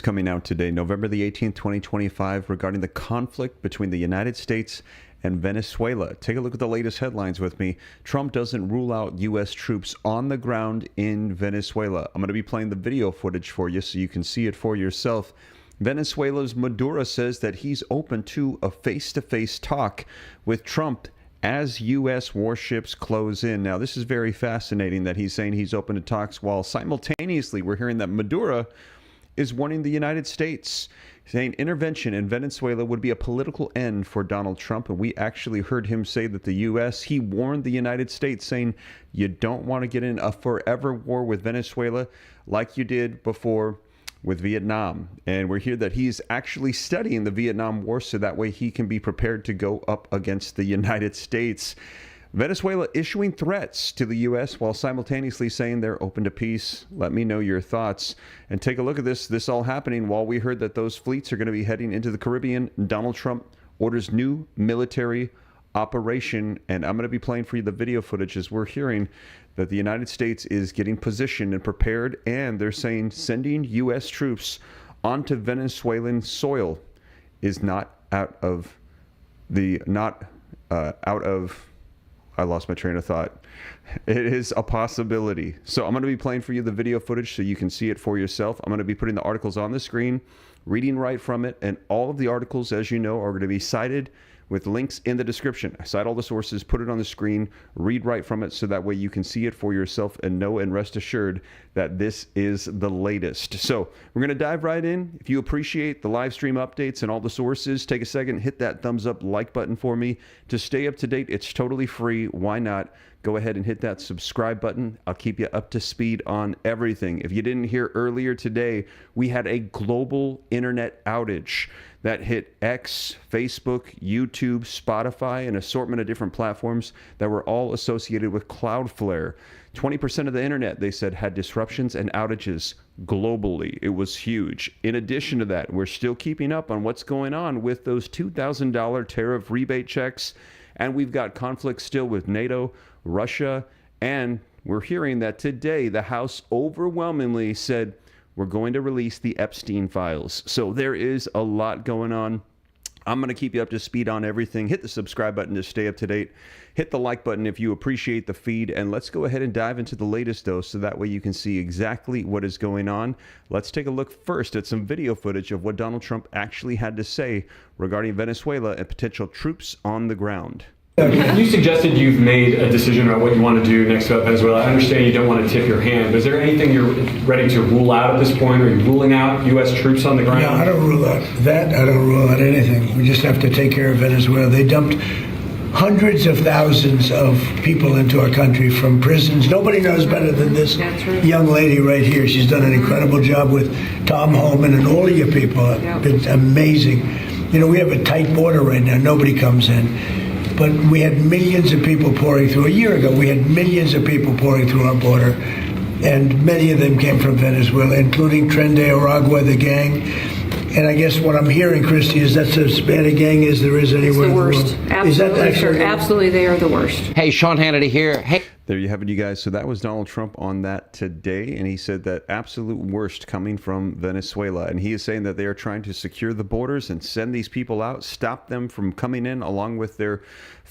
Coming out today, November the 18th, 2025, regarding the conflict between the United States and Venezuela. Take a look at the latest headlines with me. Trump doesn't rule out U.S. troops on the ground in Venezuela. I'm going to be playing the video footage for you so you can see it for yourself. Venezuela's Maduro says that he's open to a face-to-face talk with Trump as U.S. warships close in. Now, this is very fascinating that he's saying he's open to talks while simultaneously we're hearing that Maduro is warning the United States, saying intervention in Venezuela would be a political end for Donald Trump. And we actually heard him say that he warned the United States, saying you don't want to get in a forever war with Venezuela like you did before with Vietnam. And we're here that he's actually studying the Vietnam War so that way he can be prepared to go up against the United States. Venezuela issuing threats to the U.S. while simultaneously saying they're open to peace. Let me know your thoughts. And take a look at this all happening while we heard that those fleets are going to be heading into the Caribbean. Donald Trump orders new military operation. And I'm going to be playing for you the video footage as we're hearing that the United States is getting positioned and prepared. And they're saying sending U.S. troops onto Venezuelan soil is I lost my train of thought. It is a possibility. So I'm going to be playing for you the video footage so you can see it for yourself. I'm going to be putting the articles on the screen, reading right from it, and all of the articles, as you know, are going to be cited with links in the description. I cite all the sources, put it on the screen, read right from it so that way you can see it for yourself and know and rest assured that this is the latest. So we're going to dive right in. If you appreciate the live stream updates and all the sources, take a second, hit that thumbs up like button for me to stay up to date. It's totally free. Why not? Go ahead and hit that subscribe button. I'll keep you up to speed on everything. If you didn't hear earlier today, we had a global internet outage that hit X, Facebook, YouTube, Spotify, an assortment of different platforms that were all associated with Cloudflare. 20% of the internet, they said, had disruptions and outages globally. It was huge. In addition to that, we're still keeping up on what's going on with those $2,000 tariff rebate checks. And we've got conflict still with NATO, Russia, and we're hearing that today the House overwhelmingly said we're going to release the Epstein files. So there is a lot going on. I'm going to keep you up to speed on everything. Hit the subscribe button to stay up to date. Hit the like button if you appreciate the feed. And let's go ahead and dive into the latest, though, so that way you can see exactly what is going on. Let's take a look first at some video footage of what Donald Trump actually had to say regarding Venezuela and potential troops on the ground. You suggested you've made a decision about what you want to do next about Venezuela. I understand you don't want to tip your hand, but is there anything you're ready to rule out at this point? Are you ruling out U.S. troops on the ground? No, I don't rule out that. I don't rule out anything. We just have to take care of Venezuela. They dumped hundreds of thousands of people into our country from prisons. Nobody knows better than this young lady right here. She's done an incredible job with Tom Homan and all of your people. It's amazing. You know, we have a tight border right now. Nobody comes in. But we had millions of people pouring through. A year ago, we had millions of people pouring through our border, and many of them came from Venezuela, including Tren de Aragua, the gang. And I guess what I'm hearing, Christy, is that's as bad a gang as there is anywhere in the world. It's the worst. Absolutely, sure. Absolutely, they are the worst. Hey, Sean Hannity here. Hey. There you have it, you guys. So that was Donald Trump on that today, and he said that absolute worst coming from Venezuela. And he is saying that they are trying to secure the borders and send these people out, stop them from coming in along with their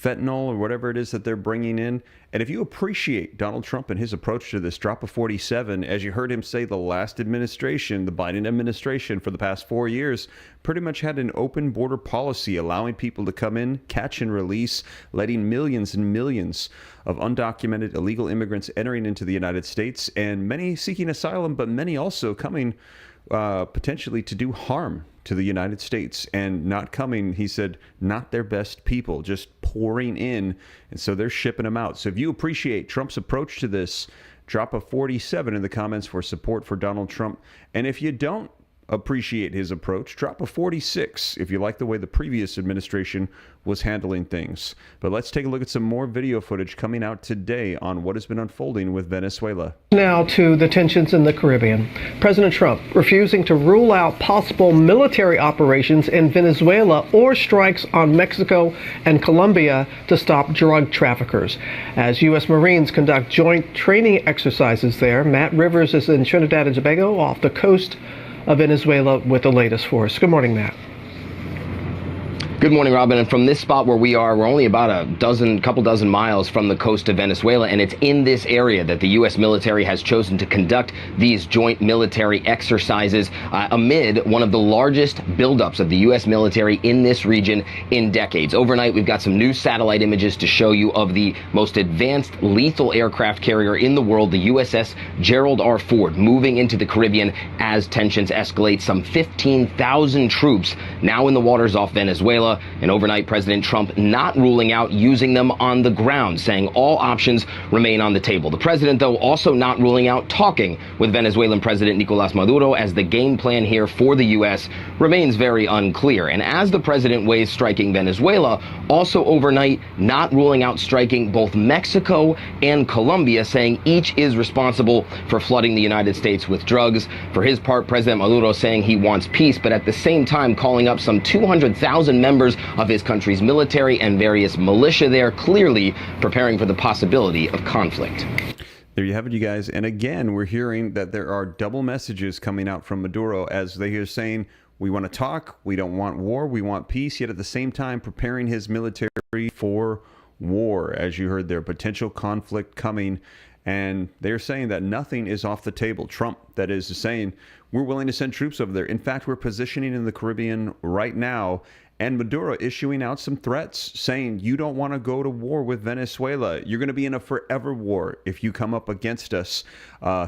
fentanyl or whatever it is that they're bringing in. And if you appreciate Donald Trump and his approach to this drop of 47, as you heard him say, the last administration, the Biden administration for the past 4 years, pretty much had an open border policy, allowing people to come in, catch and release, letting millions and millions of undocumented illegal immigrants entering into the United States, and many seeking asylum, but many also coming potentially to do harm to the United States, and not coming, he said, not their best people, just pouring in. And so they're shipping them out. So if you appreciate Trump's approach to this, drop a 47 in the comments for support for Donald Trump. And if you don't appreciate his approach, drop a 46 if you like the way the previous administration was handling things. But let's take a look at some more video footage coming out today on what has been unfolding with Venezuela. Now to the tensions in the Caribbean. President Trump refusing to rule out possible military operations in Venezuela or strikes on Mexico and Colombia to stop drug traffickers. As U.S. Marines conduct joint training exercises there, Matt Rivers is in Trinidad and Tobago off the coast of Venezuela with the latest for us. Good morning, Matt. Good morning, Robin. And from this spot where we are, we're only about couple dozen miles from the coast of Venezuela, and it's in this area that the U.S. military has chosen to conduct these joint military exercises amid one of the largest buildups of the U.S. military in this region in decades. Overnight, we've got some new satellite images to show you of the most advanced lethal aircraft carrier in the world, the USS Gerald R. Ford, moving into the Caribbean as tensions escalate. Some 15,000 troops now in the waters off Venezuela. And overnight, President Trump not ruling out using them on the ground, saying all options remain on the table. The president, though, also not ruling out talking with Venezuelan President Nicolas Maduro, as the game plan here for the U.S. remains very unclear. And as the president weighs striking Venezuela, also overnight not ruling out striking both Mexico and Colombia, saying each is responsible for flooding the United States with drugs. For his part, President Maduro saying he wants peace, but at the same time calling up some 200,000 members of his country's military and various militia there, clearly preparing for the possibility of conflict. There you have it, you guys. And again, we're hearing that there are double messages coming out from Maduro, as they are saying, we want to talk, we don't want war, we want peace, yet at the same time preparing his military for war. As you heard there, potential conflict coming. And they're saying that nothing is off the table. Trump, that is, saying we're willing to send troops over there. In fact, we're positioning in the Caribbean right now. And Maduro issuing out some threats, saying you don't want to go to war with Venezuela. You're going to be in a forever war if you come up against us.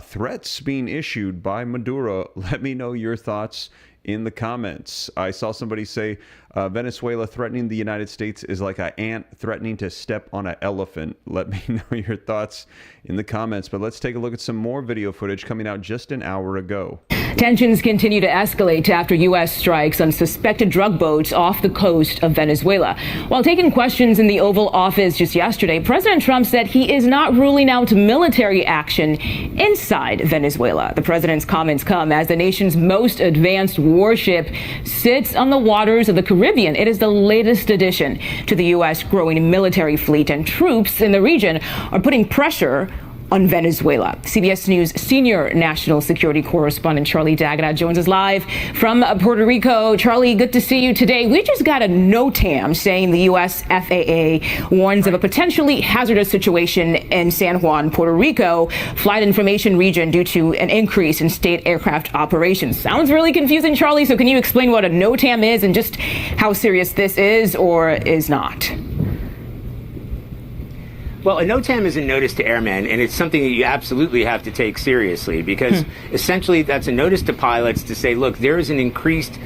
Threats being issued by Maduro. Let me know your thoughts in the comments. I saw somebody say Venezuela threatening the United States is like an ant threatening to step on an elephant. Let me know your thoughts in the comments. But let's take a look at some more video footage coming out just an hour ago. Tensions continue to escalate after U.S. strikes on suspected drug boats off the coast of Venezuela. While taking questions in the Oval Office just yesterday, President Trump said he is not ruling out military action inside Venezuela. The president's comments come as the nation's most advanced warship sits on the waters of the Caribbean. It is the latest addition to the U.S. growing military fleet, and troops in the region are putting pressure on Venezuela. CBS News senior national security correspondent Charlie D'Agata joins us live from Puerto Rico. Charlie, good to see you today. We just got a NOTAM saying the U.S. FAA warns of a potentially hazardous situation in San Juan, Puerto Rico, flight information region due to an increase in state aircraft operations. Sounds really confusing, Charlie. So can you explain what a NOTAM is and just how serious this is or is not? Well, a NOTAM is a notice to airmen, and it's something that you absolutely have to take seriously because essentially that's a notice to pilots to say, look, there is an increased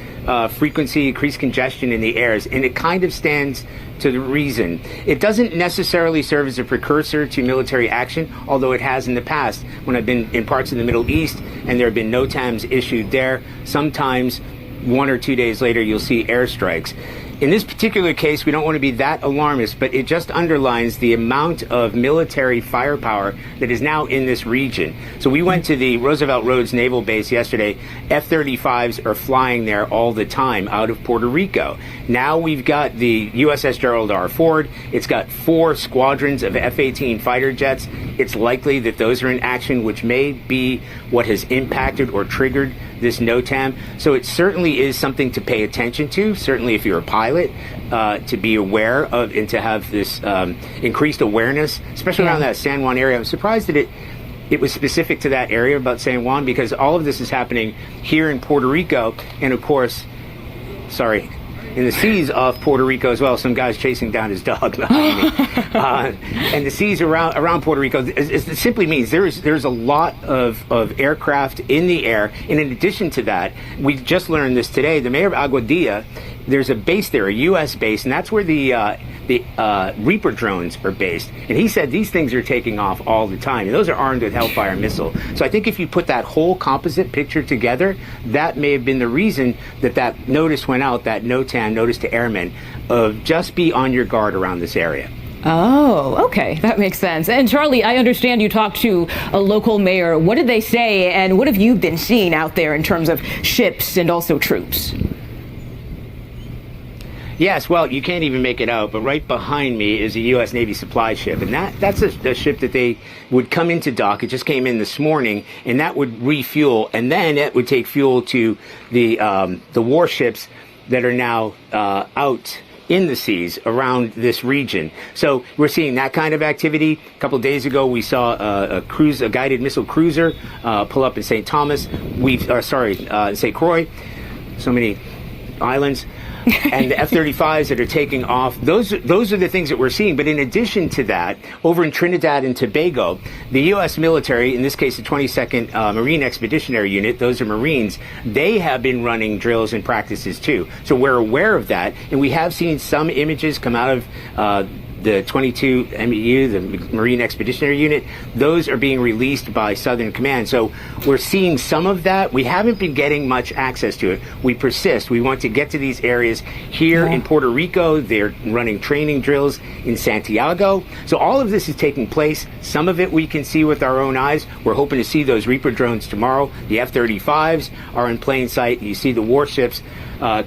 frequency, increased congestion in the airs, and it kind of stands to the reason. It doesn't necessarily serve as a precursor to military action, although it has in the past when I've been in parts of the Middle East and there have been NOTAMs issued there. Sometimes 1 or 2 days later, you'll see airstrikes. In this particular case, we don't want to be that alarmist, but it just underlines the amount of military firepower that is now in this region. So we went to the Roosevelt Roads Naval Base yesterday. F-35s are flying there all the time out of Puerto Rico. Now we've got the USS Gerald R. Ford. It's got 4 squadrons of F-18 fighter jets. It's likely that those are in action, which may be what has impacted or triggered this NOTAM. So it certainly is something to pay attention to, certainly if you're a pilot, to be aware of and to have this increased awareness, especially around that San Juan area. I'm surprised that it was specific to that area about San Juan, because all of this is happening here in Puerto Rico and, of course, in the seas off Puerto Rico as well. Some guy's chasing down his dog behind me. And the seas around Puerto Rico, it simply means there's a lot of aircraft in the air. And in addition to that, we just learned this today, the mayor of Aguadilla, there's a base there, a U.S. base, and that's where the Reaper drones are based. And he said these things are taking off all the time. And those are armed with Hellfire missile. So I think if you put that whole composite picture together, that may have been the reason that notice went out, that NOTAM, notice to airmen, of just be on your guard around this area. Oh, okay. That makes sense. And Charlie, I understand you talked to a local mayor. What did they say, and what have you been seeing out there in terms of ships and also troops? Yes, well, you can't even make it out, but right behind me is a U.S. Navy supply ship, and that's a ship that they would come into dock. It just came in this morning, and that would refuel, and then it would take fuel to the warships that are now out in the seas around this region. So we're seeing that kind of activity. A couple of days ago, we saw a guided missile cruiser pull up in St. Thomas. St. Croix. So many islands. And the F-35s that are taking off, those are the things that we're seeing. But in addition to that, over in Trinidad and Tobago, the U.S. military, in this case the 22nd Marine Expeditionary Unit, those are Marines, they have been running drills and practices too. So we're aware of that, and we have seen some images come out of the 22 MEU, the Marine Expeditionary Unit. Those are being released by Southern Command. So we're seeing some of that. We haven't been getting much access to it. We persist. We want to get to these areas here in Puerto Rico. They're running training drills in Santiago. So all of this is taking place. Some of it we can see with our own eyes. We're hoping to see those Reaper drones tomorrow. The F-35s are in plain sight. You see the warships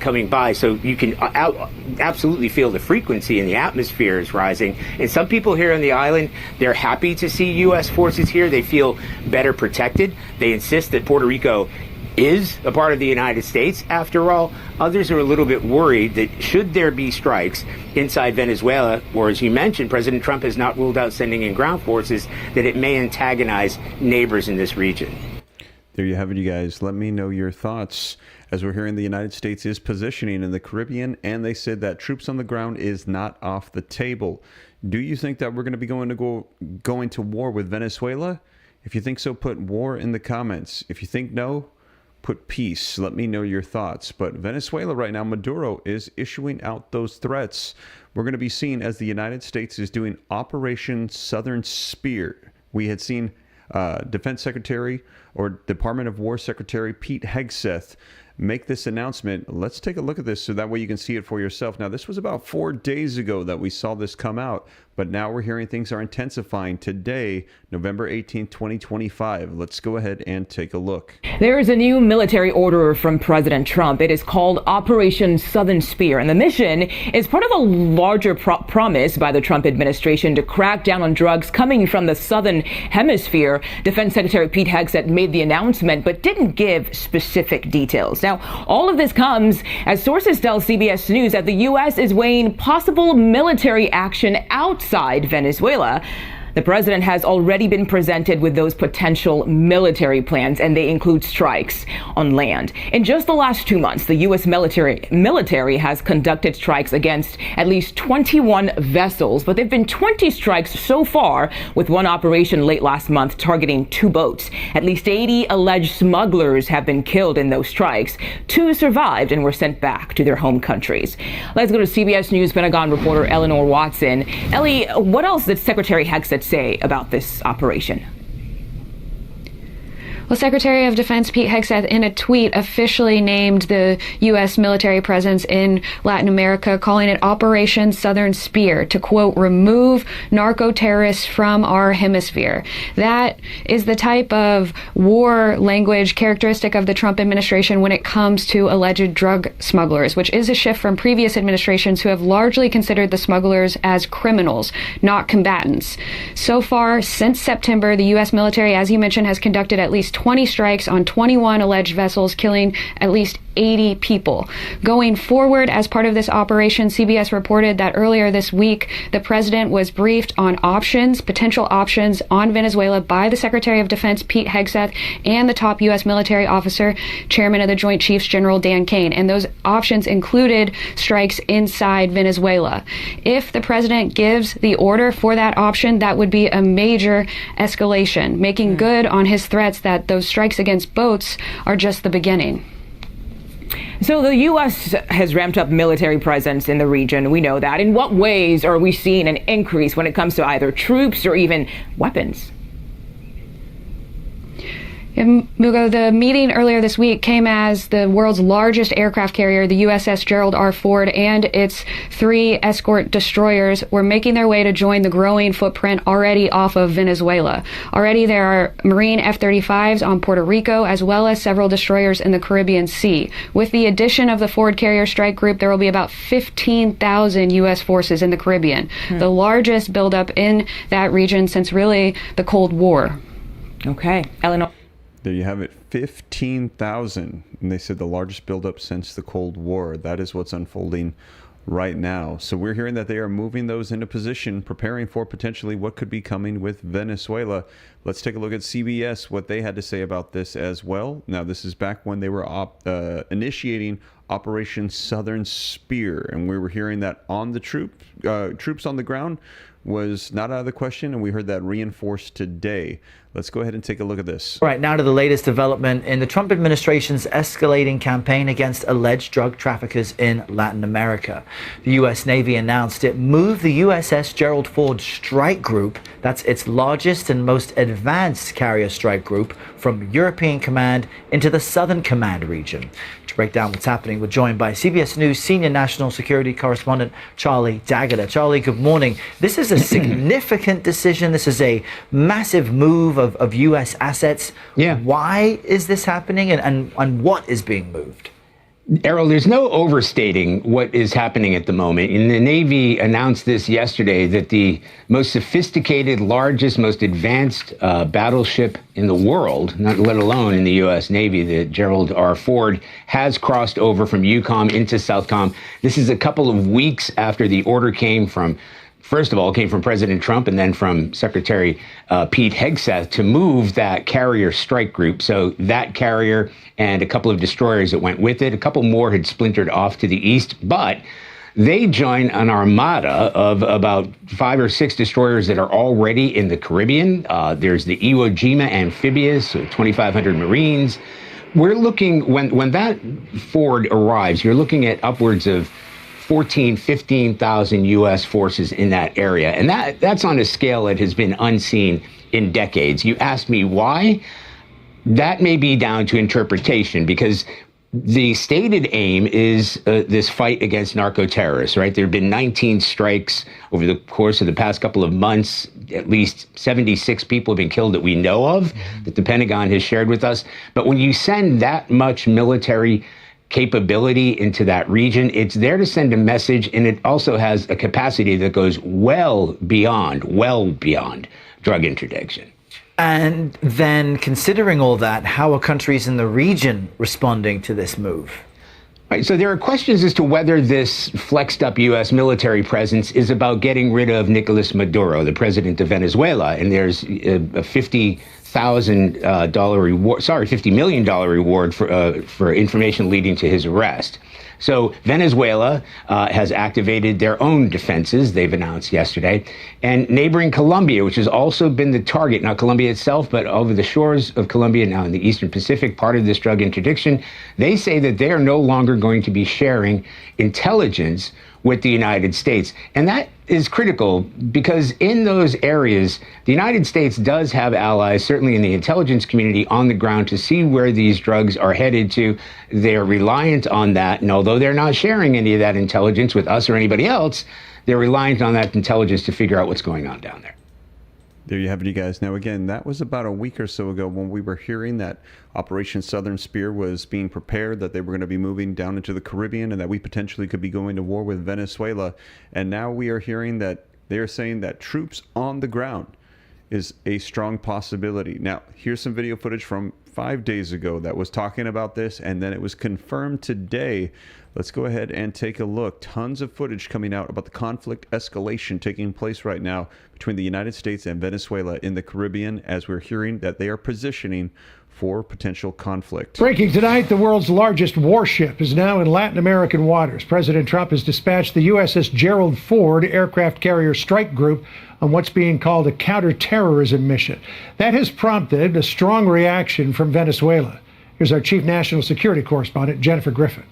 coming by, so you can absolutely feel the frequency in the atmosphere is rising. And some people here on the island, they're happy to see U.S. forces here. They feel better protected. They insist that Puerto Rico is a part of the United States after all. Others are a little bit worried that should there be strikes inside Venezuela, or as you mentioned, President Trump has not ruled out sending in ground forces, that it may antagonize neighbors in this region. There you have it, you guys. Let me know your thoughts. As we're hearing, the United States is positioning in the Caribbean, and they said that troops on the ground is not off the table. Do you think that we're going to be going to war with Venezuela? If you think so, put war in the comments. If you think no, put peace. Let me know your thoughts. But Venezuela right now, Maduro is issuing out those threats. We're going to be seeing as the United States is doing Operation Southern Spear. We had seen Defense Secretary or Department of War Secretary Pete Hegseth make this announcement. Let's take a look at this so that way you can see it for yourself. Now, this was about 4 days ago that we saw this come out, but now we're hearing things are intensifying today, November 18th, 2025. Let's go ahead and take a look. There is a new military order from President Trump. It is called Operation Southern Spear, and the mission is part of a larger promise by the Trump administration to crack down on drugs coming from the Southern Hemisphere. Defense Secretary Pete Hegseth made the announcement, but didn't give specific details. Now, all of this comes as sources tell CBS News that the U.S. is weighing possible military action outside Venezuela. The president has already been presented with those potential military plans, and they include strikes on land. In just the last 2 months, the U.S. military has conducted strikes against at least 21 vessels, but there have been 20 strikes so far, with one operation late last month targeting 2 boats. At least 80 alleged smugglers have been killed in those strikes. 2 survived and were sent back to their home countries. Let's go to CBS News Pentagon reporter Eleanor Watson. Ellie, what else did Secretary Hegseth say about this operation? Well, Secretary of Defense Pete Hegseth, in a tweet, officially named the U.S. military presence in Latin America, calling it Operation Southern Spear, to, quote, remove narco-terrorists from our hemisphere. That is the type of war language characteristic of the Trump administration when it comes to alleged drug smugglers, which is a shift from previous administrations who have largely considered the smugglers as criminals, not combatants. So far, since September, the U.S. military, as you mentioned, has conducted at least 20 strikes on 21 alleged vessels, killing at least 80 people. Going forward, as part of this operation, CBS reported that earlier this week, the president was briefed on potential options on Venezuela by the Secretary of Defense, Pete Hegseth, and the top U.S. military officer, Chairman of the Joint Chiefs, General Dan Kane. And those options included strikes inside Venezuela. If the president gives the order for that option, that would be a major escalation, making good on his threats that those strikes against boats are just the beginning. So the U.S. has ramped up military presence in the region. We know that. In what ways are we seeing an increase when it comes to either troops or even weapons? Mugo, the meeting earlier this week came as the world's largest aircraft carrier, the USS Gerald R. Ford, and its 3 escort destroyers were making their way to join the growing footprint already off of Venezuela. Already there are Marine F-35s on Puerto Rico, as well as several destroyers in the Caribbean Sea. With the addition of the Ford Carrier Strike Group, there will be about 15,000 U.S. forces in the Caribbean, the largest buildup in that region since really the Cold War. Okay. Eleanor. There you have it, 15,000. And they said the largest buildup since the Cold War. That is what's unfolding right now. So we're hearing that they are moving those into position, preparing for potentially what could be coming with Venezuela. Let's take a look at CBS, what they had to say about this as well. Now, this is back when they were initiating Operation Southern Spear. And we were hearing that on the troops on the ground was not out of the question, and we heard that reinforced today. Let's go ahead and take a look at this. Right, now to the latest development in the Trump administration's escalating campaign against alleged drug traffickers in Latin America. The U.S. Navy announced it moved the USS Gerald Ford Strike Group, that's its largest and most advanced carrier strike group, from European Command into the Southern Command region. To break down what's happening, we're joined by CBS News senior national security correspondent Charlie D'Agata. Charlie, good morning. This is a significant decision. This is a massive move of U.S. assets. Yeah. Why is this happening, and what is being moved? Errol, there's no overstating what is happening at the moment. And the Navy announced this yesterday, that the most sophisticated, largest, most advanced battleship in the world, not let alone in the U.S. Navy, the Gerald R. Ford, has crossed over from EUCOM into SOUTHCOM. This is a couple of weeks after the order came from, first of all, it came from President Trump and then from Secretary Pete Hegseth to move that carrier strike group. So that carrier and a couple of destroyers that went with it, a couple more had splintered off to the east, but they join an armada of about 5 or 6 destroyers that are already in the Caribbean. There's the Iwo Jima amphibious, so 2,500 Marines. We're looking, when that Ford arrives, you're looking at upwards of 15,000 U.S. forces in that area. And that's on a scale that has been unseen in decades. You asked me why? That may be down to interpretation, because the stated aim is this fight against narco-terrorists, right? There have been 19 strikes over the course of the past couple of months. At least 76 people have been killed that we know of, that the Pentagon has shared with us. But when you send that much military capability into that region, it's there to send a message, and it also has a capacity that goes well beyond drug interdiction. And then, considering all that, how are countries in the region responding to this move? Right, so there are questions as to whether this flexed up U.S. military presence is about getting rid of Nicolas Maduro, the president of Venezuela, and there's a $50 million reward for information leading to his arrest. So Venezuela has activated their own defenses, they've announced yesterday, and neighboring Colombia, which has also been the target, not Colombia itself, but over the shores of Colombia, now in the Eastern Pacific, part of this drug interdiction, they say that they are no longer going to be sharing intelligence with the United States. And that is critical because in those areas, the United States does have allies, certainly in the intelligence community, on the ground to see where these drugs are headed to. They're reliant on that. And although they're not sharing any of that intelligence with us or anybody else, they're reliant on that intelligence to figure out what's going on down there. There you have it, you guys. Now, again, that was about a week or so ago when we were hearing that Operation Southern Spear was being prepared, that they were going to be moving down into the Caribbean, and that we potentially could be going to war with Venezuela. And now we are hearing that they are saying that troops on the ground is a strong possibility. Now, here's some video footage from 5 days ago that was talking about this, and then it was confirmed today. Let's go ahead and take a look. Tons of footage coming out about the conflict escalation taking place right now between the United States and Venezuela in the Caribbean, as we're hearing that they are positioning for potential conflict. Breaking tonight, the world's largest warship is now in Latin American waters. President Trump has dispatched the USS Gerald Ford aircraft carrier strike group on what's being called a counterterrorism mission. That has prompted a strong reaction from Venezuela. Here's our chief national security correspondent, Jennifer Griffin.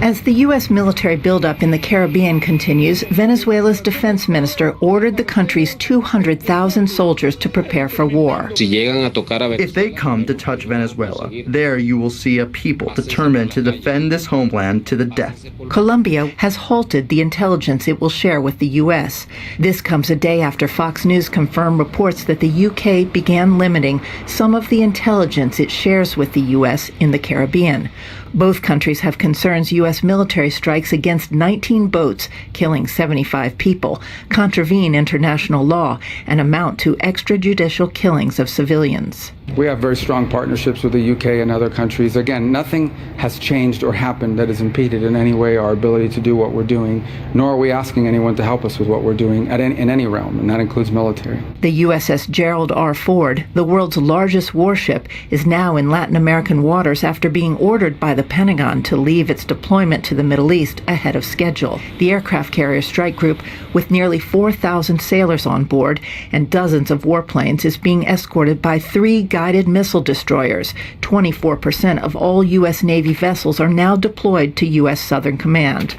As the U.S. military buildup in the Caribbean continues, Venezuela's defense minister ordered the country's 200,000 soldiers to prepare for war. If they come to touch Venezuela, there you will see a people determined to defend this homeland to the death. Colombia has halted the intelligence it will share with the U.S. This comes a day after Fox News confirmed reports that the U.K. began limiting some of the intelligence it shares with the U.S. in the Caribbean. Both countries have concerns U.S. military strikes against 19 boats, killing 75 people, contravene international law and amount to extrajudicial killings of civilians. We have very strong partnerships with the UK and other countries. Again, nothing has changed or happened that has impeded in any way our ability to do what we're doing, nor are we asking anyone to help us with what we're doing in any realm, and that includes military. The USS Gerald R. Ford, the world's largest warship, is now in Latin American waters after being ordered by the Pentagon to leave its deployment to the Middle East ahead of schedule. The aircraft carrier strike group, with nearly 4,000 sailors on board and dozens of warplanes, is being escorted by 3 guided missile destroyers. 24% of all U.S. Navy vessels are now deployed to U.S. Southern Command.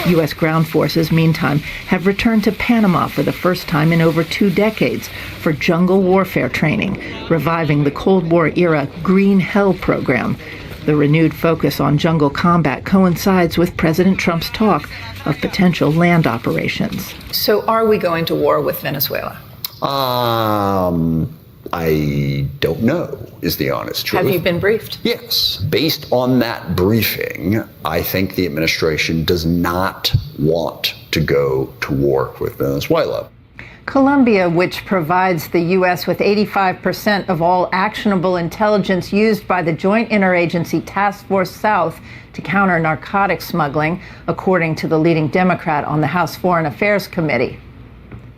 U.S. ground forces, meantime, have returned to Panama for the first time in over 2 decades for jungle warfare training, reviving the Cold War-era Green Hell program. The renewed focus on jungle combat coincides with President Trump's talk of potential land operations. So are we going to war with Venezuela? I don't know, is the honest truth. Have you been briefed? Yes. Based on that briefing, I think the administration does not want to go to war with Venezuela. Colombia, which provides the U.S. with 85% of all actionable intelligence used by the Joint Interagency Task Force South to counter narcotics smuggling, according to the leading Democrat on the House Foreign Affairs Committee.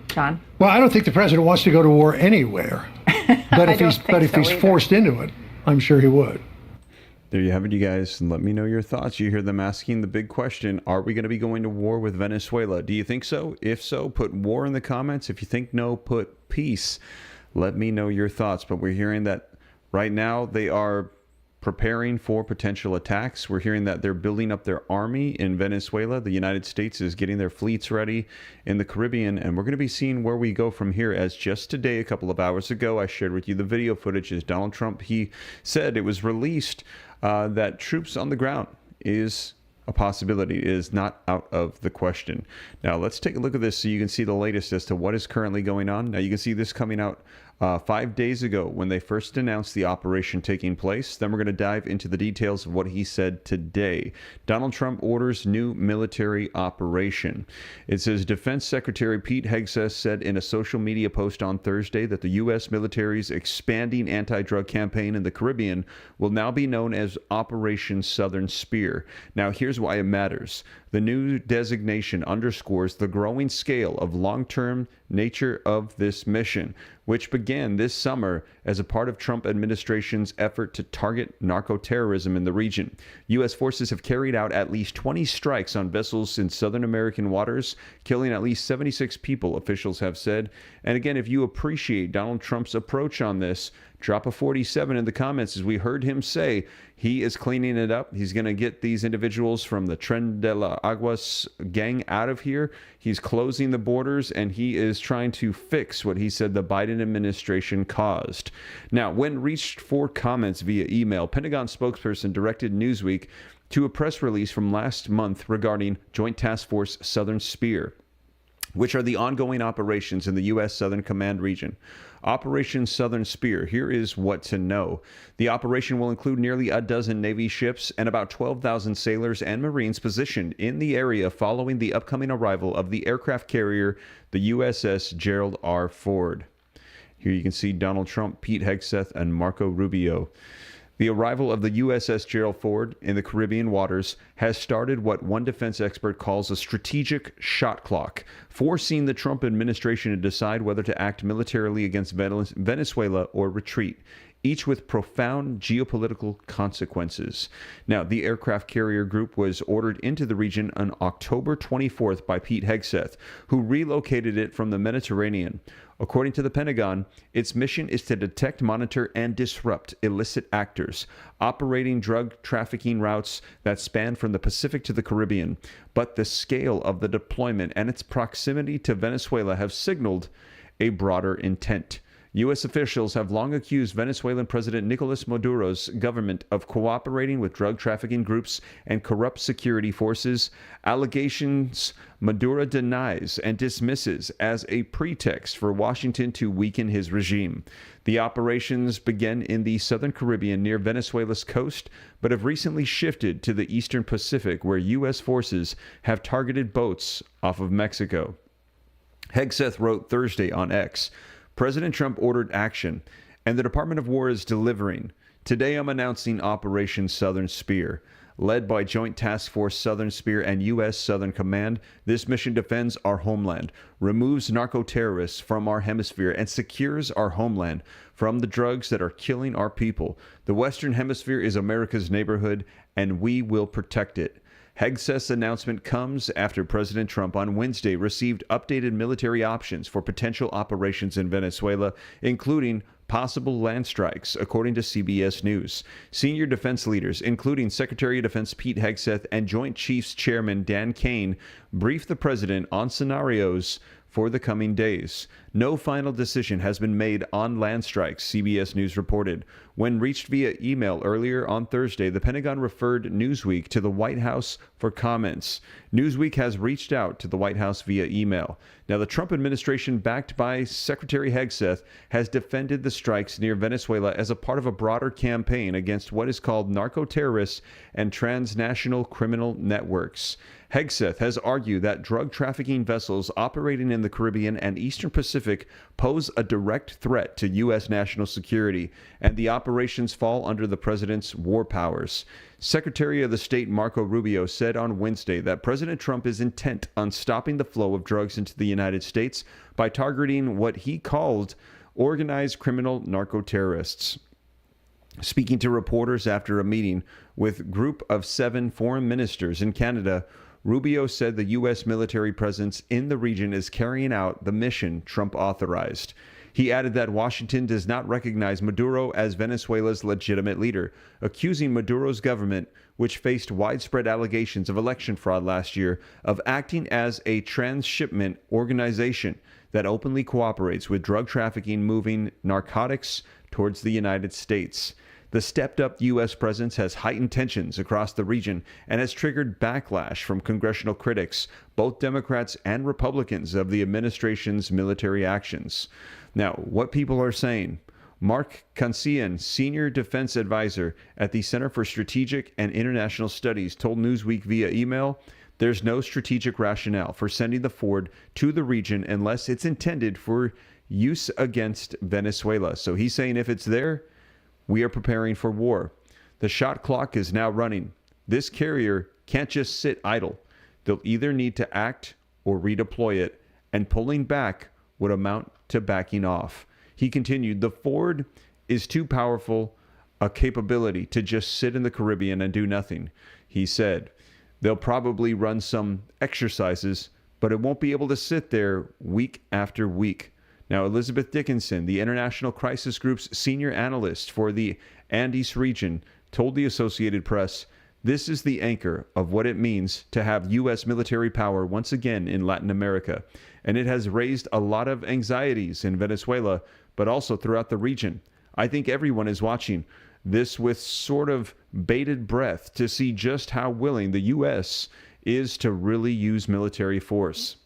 John? Well, I don't think the president wants to go to war anywhere. But if he's forced into it, I'm sure he would. There you have it, you guys. And let me know your thoughts. You hear them asking the big question, are we going to be going to war with Venezuela? Do you think so? If so, put war in the comments. If you think no, put peace. Let me know your thoughts. But we're hearing that right now they are preparing for potential attacks. We're hearing that they're building up their army in Venezuela. The United States is getting their fleets ready in the Caribbean, and we're going to be seeing where we go from here. As just today, a couple of hours ago, I shared with you the video footage as Donald Trump, he said it was released that troops on the ground is a possibility. It is not out of the question. Now, let's take a look at this so you can see the latest as to what is currently going on. Now, you can see this coming out 5 days ago when they first announced the operation taking place. Then we're going to dive into the details of what he said today. Donald Trump orders new military operation. It says Defense Secretary Pete Hegseth said in a social media post on Thursday that the U.S. military's expanding anti-drug campaign in the Caribbean will now be known as Operation Southern Spear. Now, here's why it matters. The new designation underscores the growing scale of long-term nature of this mission, which began this summer as a part of Trump administration's effort to target narco-terrorism in the region. U.S. forces have carried out at least 20 strikes on vessels in Southern American waters, killing at least 76 people, officials have said. And again, if you appreciate Donald Trump's approach on this, drop a 47 in the comments. As we heard him say, he is cleaning it up. He's going to get these individuals from the Tren de la Aguas gang out of here. He's closing the borders, and he is trying to fix what he said the Biden administration caused. Now, when reached for comments via email, Pentagon spokesperson directed Newsweek to a press release from last month regarding Joint Task Force Southern Spear, which are the ongoing operations in the U.S. Southern Command region. Operation Southern Spear, here is what to know. The operation will include nearly a dozen Navy ships and about 12,000 sailors and Marines positioned in the area following the upcoming arrival of the aircraft carrier, the USS Gerald R. Ford. Here you can see Donald Trump, Pete Hegseth, and Marco Rubio. The arrival of the USS Gerald Ford in the Caribbean waters has started what one defense expert calls a strategic shot clock, forcing the Trump administration to decide whether to act militarily against Venezuela or retreat. each with profound geopolitical consequences. Now, the aircraft carrier group was ordered into the region on October 24th by Pete Hegseth, who relocated it from the Mediterranean. According to the Pentagon, its mission is to detect, monitor, and disrupt illicit actors operating drug trafficking routes that span from the Pacific to the Caribbean. But the scale of the deployment and its proximity to Venezuela have signaled a broader intent. U.S. officials have long accused Venezuelan President Nicolas Maduro's government of cooperating with drug trafficking groups and corrupt security forces, allegations Maduro denies and dismisses as a pretext for Washington to weaken his regime. The operations began in the southern Caribbean near Venezuela's coast, but have recently shifted to the eastern Pacific, where U.S. forces have targeted boats off of Mexico. Hegseth wrote Thursday on X, President Trump ordered action, and the Department of War is delivering. Today I'm announcing Operation Southern Spear. Led by Joint Task Force Southern Spear and U.S. Southern Command, this mission defends our homeland, removes narco-terrorists from our hemisphere, and secures our homeland from the drugs that are killing our people. The Western Hemisphere is America's neighborhood, and we will protect it. Hegseth's announcement comes after President Trump on Wednesday received updated military options for potential operations in Venezuela, including possible land strikes, according to CBS News. Senior defense leaders, including Secretary of Defense Pete Hegseth and Joint Chiefs Chairman Dan Kane, briefed the president on scenarios for the coming days. No final decision has been made on land strikes, CBS News reported. When reached via email earlier on Thursday, the Pentagon referred Newsweek to the White House for comments. Newsweek has reached out to the White House via email. Now, the Trump administration, backed by Secretary Hegseth, has defended the strikes near Venezuela as a part of a broader campaign against what is called narco-terrorists and transnational criminal networks. Hegseth has argued that drug trafficking vessels operating in the Caribbean and Eastern Pacific pose a direct threat to U.S. national security, and the operations fall under the president's war powers. Secretary of the State Marco Rubio said on Wednesday that President Trump is intent on stopping the flow of drugs into the United States by targeting what he called organized criminal narco-terrorists. Speaking to reporters after a meeting with a group of 7 foreign ministers in Canada, Rubio said the U.S. military presence in the region is carrying out the mission Trump authorized. He added that Washington does not recognize Maduro as Venezuela's legitimate leader, accusing Maduro's government, which faced widespread allegations of election fraud last year, of acting as a transshipment organization that openly cooperates with drug trafficking, moving narcotics towards the United States. The stepped-up U.S. presence has heightened tensions across the region and has triggered backlash from congressional critics, both Democrats and Republicans, of the administration's military actions. Now, what people are saying. Mark Kansian, senior defense advisor at the Center for Strategic and International Studies, told Newsweek via email, there's no strategic rationale for sending the Ford to the region unless it's intended for use against Venezuela. So he's saying if it's there, we are preparing for war. The shot clock is now running. This carrier can't just sit idle. They'll either need to act or redeploy it, and pulling back would amount to backing off. He continued, the Ford is too powerful a capability to just sit in the Caribbean and do nothing. He said, they'll probably run some exercises, but it won't be able to sit there week after week. Now, Elizabeth Dickinson, the International Crisis Group's senior analyst for the Andes region, told the Associated Press, this is the anchor of what it means to have U.S. military power once again in Latin America. And it has raised a lot of anxieties in Venezuela, but also throughout the region. I think everyone is watching this with sort of bated breath to see just how willing the U.S. is to really use military force.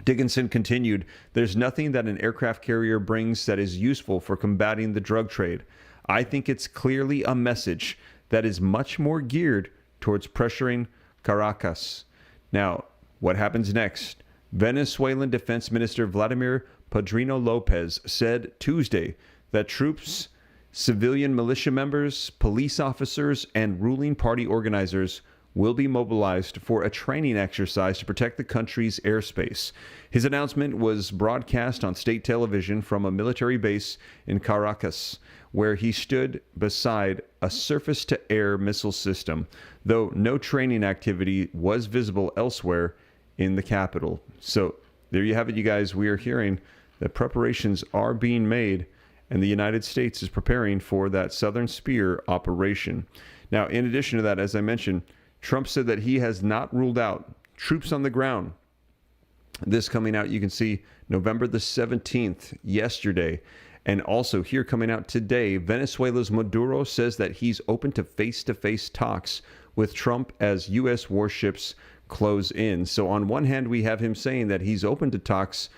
Dickinson continued, there's nothing that an aircraft carrier brings that is useful for combating the drug trade. I think it's clearly a message that is much more geared towards pressuring Caracas. Now, what happens next? Venezuelan Defense Minister Vladimir Padrino Lopez said Tuesday that troops, civilian militia members, police officers, and ruling party organizers will be mobilized for a training exercise to protect the country's airspace. His announcement was broadcast on state television from a military base in Caracas, where he stood beside a surface-to-air missile system, though no training activity was visible elsewhere in the capital. So there you have it, you guys. We are hearing that preparations are being made, and the United States is preparing for that Southern Spear operation. Now, in addition to that, as I mentioned, Trump said that he has not ruled out troops on the ground. This coming out, you can see November the 17th, yesterday. And also here coming out today, Venezuela's Maduro says that he's open to face-to-face talks with Trump as U.S. warships close in. So on one hand, we have him saying that he's open to talks,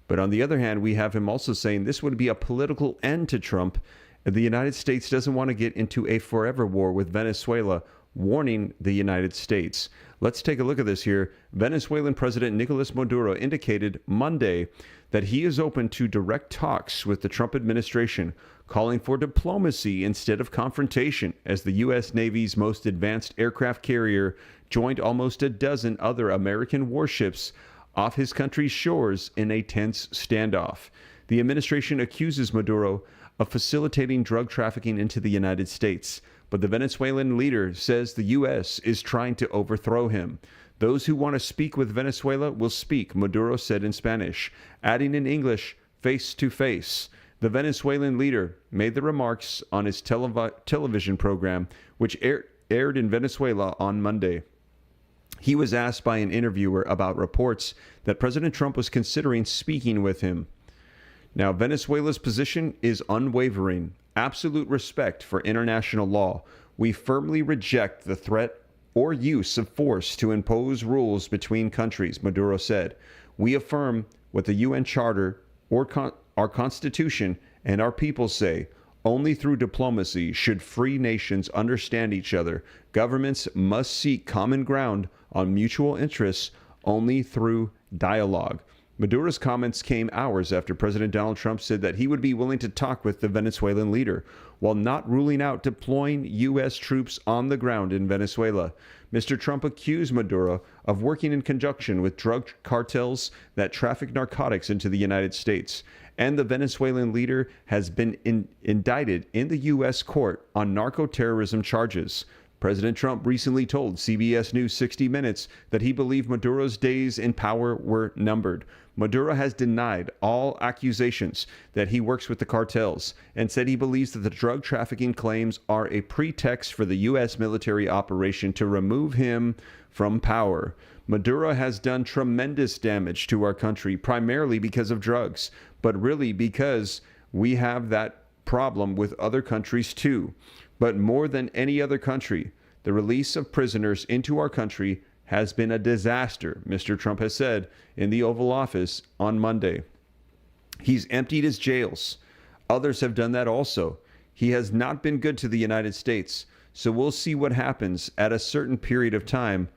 but on the other hand, we have him also saying this would be a political end to Trump. The United States doesn't want to get into a forever war with Venezuela, warning the United States. Let's take a look at this here. Venezuelan President Nicolas Maduro indicated Monday that he is open to direct talks with the Trump administration, calling for diplomacy instead of confrontation, as the U.S. Navy's most advanced aircraft carrier joined almost a dozen other American warships off his country's shores in a tense standoff. The administration accuses Maduro of facilitating drug trafficking into the United States, but the Venezuelan leader says the U.S. is trying to overthrow him. Those who want to speak with Venezuela will speak, Maduro said in Spanish, adding in English, face to face. The Venezuelan leader made the remarks on his television program, which aired in Venezuela on Monday. He was asked by an interviewer about reports that President Trump was considering speaking with him. Now, Venezuela's position is unwavering. Absolute respect for international law. We firmly reject the threat or use of force to impose rules between countries, Maduro said. We affirm what the UN Charter or our Constitution and our people say. Only through diplomacy should free nations understand each other. Governments must seek common ground on mutual interests only through dialogue. Maduro's comments came hours after President Donald Trump said that he would be willing to talk with the Venezuelan leader, while not ruling out deploying U.S. troops on the ground in Venezuela. Mr. Trump accused Maduro of working in conjunction with drug cartels that traffic narcotics into the United States. And the Venezuelan leader has been indicted in the U.S. court on narco-terrorism charges. President Trump recently told CBS News 60 Minutes that he believed Maduro's days in power were numbered. Maduro has denied all accusations that he works with the cartels and said he believes that the drug trafficking claims are a pretext for the U.S. military operation to remove him from power. Maduro has done tremendous damage to our country, primarily because of drugs, but really because we have that problem with other countries too. But more than any other country, the release of prisoners into our country has been a disaster, Mr. Trump has said in the Oval Office on Monday. He's emptied his jails. Others have done that also. He has not been good to the United States, so we'll see what happens at a certain period of time.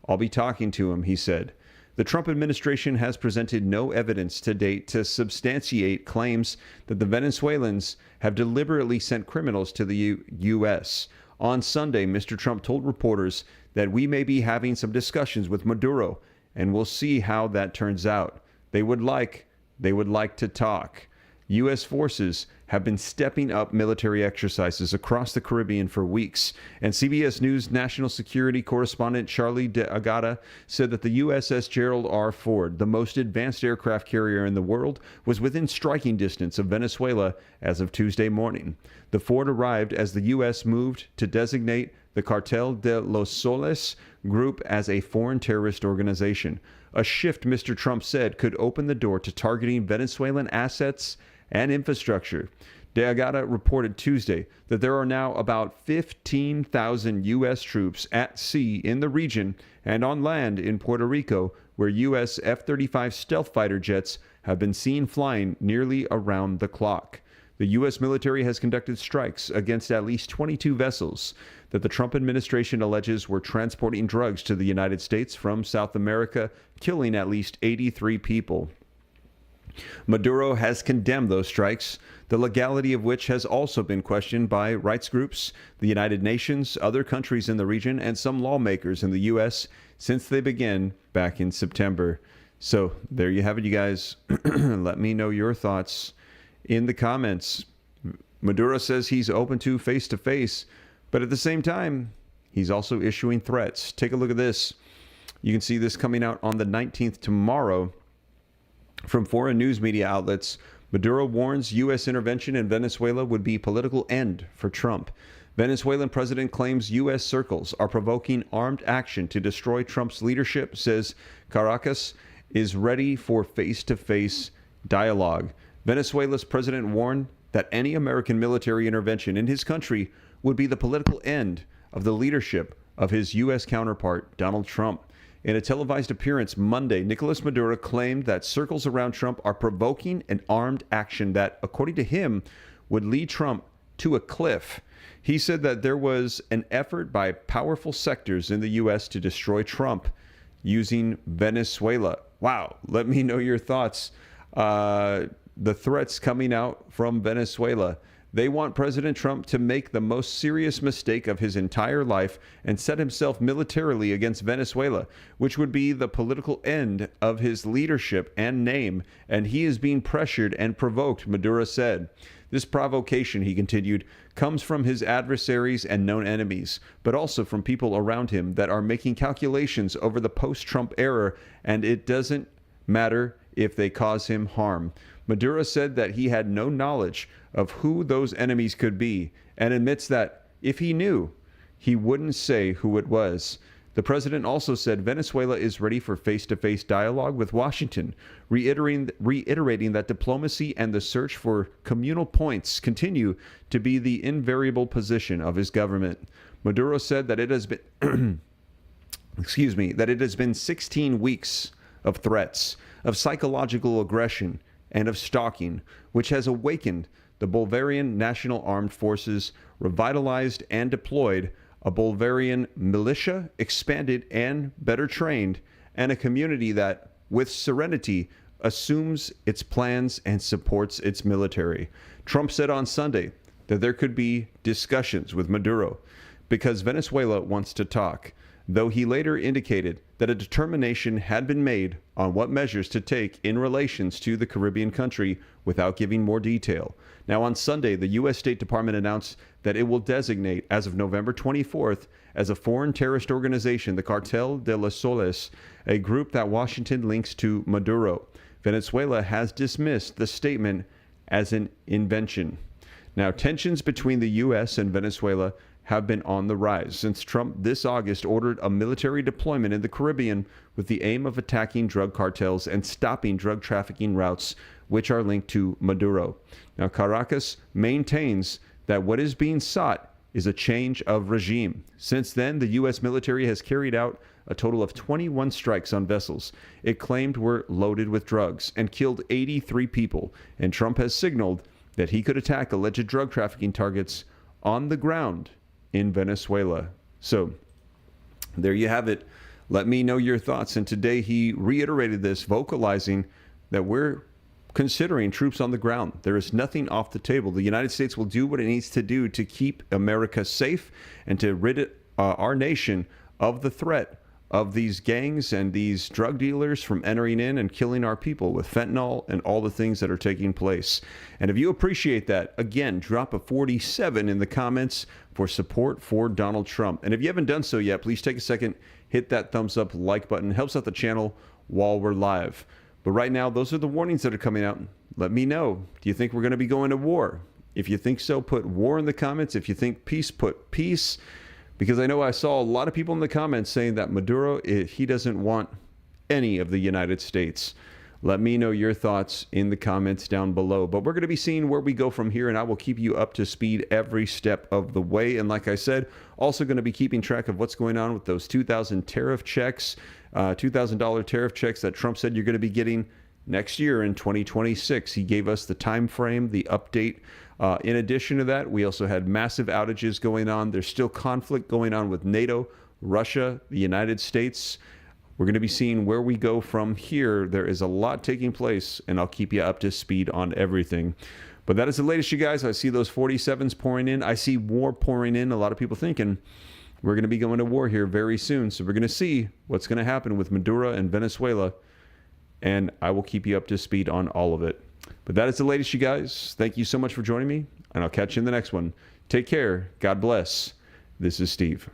I'll be talking to him, he said. The Trump administration has presented no evidence to date to substantiate claims that the Venezuelans have deliberately sent criminals to the U.S. On Sunday, Mr. Trump told reporters that we may be having some discussions with Maduro, and we'll see how that turns out. They would like to talk. U.S. forces have been stepping up military exercises across the Caribbean for weeks, and CBS News national security correspondent Charlie D'Agata said that the USS Gerald R. Ford, the most advanced aircraft carrier in the world, was within striking distance of Venezuela as of Tuesday morning. The Ford arrived as the U.S. moved to designate the Cartel de los Soles group as a foreign terrorist organization. A shift, Mr. Trump said, could open the door to targeting Venezuelan assets and infrastructure. D'Agata reported Tuesday that there are now about 15,000 U.S. troops at sea in the region and on land in Puerto Rico, where U.S. F-35 stealth fighter jets have been seen flying nearly around the clock. The U.S. military has conducted strikes against at least 22 vessels that the Trump administration alleges were transporting drugs to the United States from South America, killing at least 83 people. Maduro has condemned those strikes, the legality of which has also been questioned by rights groups, the United Nations, other countries in the region, and some lawmakers in the U.S. since they began back in September. So there you have it, you guys. Let me know your thoughts in the comments. Maduro says he's open to face-to-face, but at the same time, he's also issuing threats. Take a look at this. You can see this coming out on the 19th tomorrow. From foreign news media outlets, Maduro warns U.S. intervention in Venezuela would be political end for Trump. Venezuelan president claims U.S. circles are provoking armed action to destroy Trump's leadership, says Caracas is ready for face-to-face dialogue. Venezuela's president warned that any American military intervention in his country would be the political end of the leadership of his U.S. counterpart, Donald Trump. In a televised appearance Monday, Nicolas Maduro claimed that circles around Trump are provoking an armed action that, according to him, would lead Trump to a cliff. He said that there was an effort by powerful sectors in the U.S. to destroy Trump using Venezuela. Wow, let me know your thoughts. The threats coming out from Venezuela. They want President Trump to make the most serious mistake of his entire life and set himself militarily against Venezuela, which would be the political end of his leadership and name. And he is being pressured and provoked, Maduro said. This provocation, he continued, comes from his adversaries and known enemies, but also from people around him that are making calculations over the post-Trump era, and it doesn't matter if they cause him harm. Maduro said that he had no knowledge of who those enemies could be and admits that if he knew, he wouldn't say who it was. The president also said Venezuela is ready for face-to-face dialogue with Washington, reiterating that diplomacy and the search for communal points continue to be the invariable position of his government. Maduro said that it has been that it has been 16 weeks of threats, of psychological aggression, and of stalking, which has awakened the Bolivarian National Armed Forces, revitalized and deployed a Bolivarian militia, expanded and better trained, and a community that, with serenity, assumes its plans and supports its military. Trump said on Sunday that there could be discussions with Maduro because Venezuela wants to talk, though he later indicated that a determination had been made on what measures to take in relations to the Caribbean country without giving more detail. Now, on Sunday, the U.S. State Department announced that it will designate, as of November 24th, as a foreign terrorist organization, the Cartel de los Soles, a group that Washington links to Maduro. Venezuela has dismissed the statement as an invention. Now, tensions between the U.S. and Venezuela have been on the rise since Trump this August ordered a military deployment in the Caribbean with the aim of attacking drug cartels and stopping drug trafficking routes which are linked to Maduro. Now, Caracas maintains that what is being sought is a change of regime. Since then, the U.S. military has carried out a total of 21 strikes on vessels it claimed were loaded with drugs and killed 83 people, and Trump has signaled that he could attack alleged drug trafficking targets on the ground in Venezuela. So there you have it. Let me know your thoughts. And today he reiterated this, vocalizing that we're considering troops on the ground. There is nothing off the table. The United States will do what it needs to do to keep America safe and to rid our nation of the threat of these gangs and these drug dealers from entering in and killing our people with fentanyl and all the things that are taking place. And if you appreciate that, again, drop a 47 in the comments for support for Donald Trump. And if you haven't done so yet, please take a second, hit that thumbs up like button. It helps out the channel while we're live. But right now, those are the warnings that are coming out. Let me know. Do you think we're going to be going to war? If you think so, put war in the comments. If you think peace, put peace. Because I know I saw a lot of people in the comments saying that Maduro, he doesn't want any of the United States. Let me know your thoughts in the comments down below. But we're going to be seeing where we go from here, and I will keep you up to speed every step of the way. And like I said, also going to be keeping track of what's going on with those 2,000 tariff checks, $2,000 tariff checks that Trump said you're going to be getting next year in 2026. He gave us the time frame, the update. In addition to that, we also had massive outages going on. There's still conflict going on with NATO, Russia, the United States. We're going to be seeing where we go from here. There is a lot taking place, and I'll keep you up to speed on everything. But that is the latest, you guys. I see those 47s pouring in. I see war pouring in. A lot of people thinking we're going to be going to war here very soon. So we're going to see what's going to happen with Maduro and Venezuela, and I will keep you up to speed on all of it. But that is the latest, you guys. Thank you so much for joining me, and I'll catch you in the next one. Take care. God bless. This is Steve.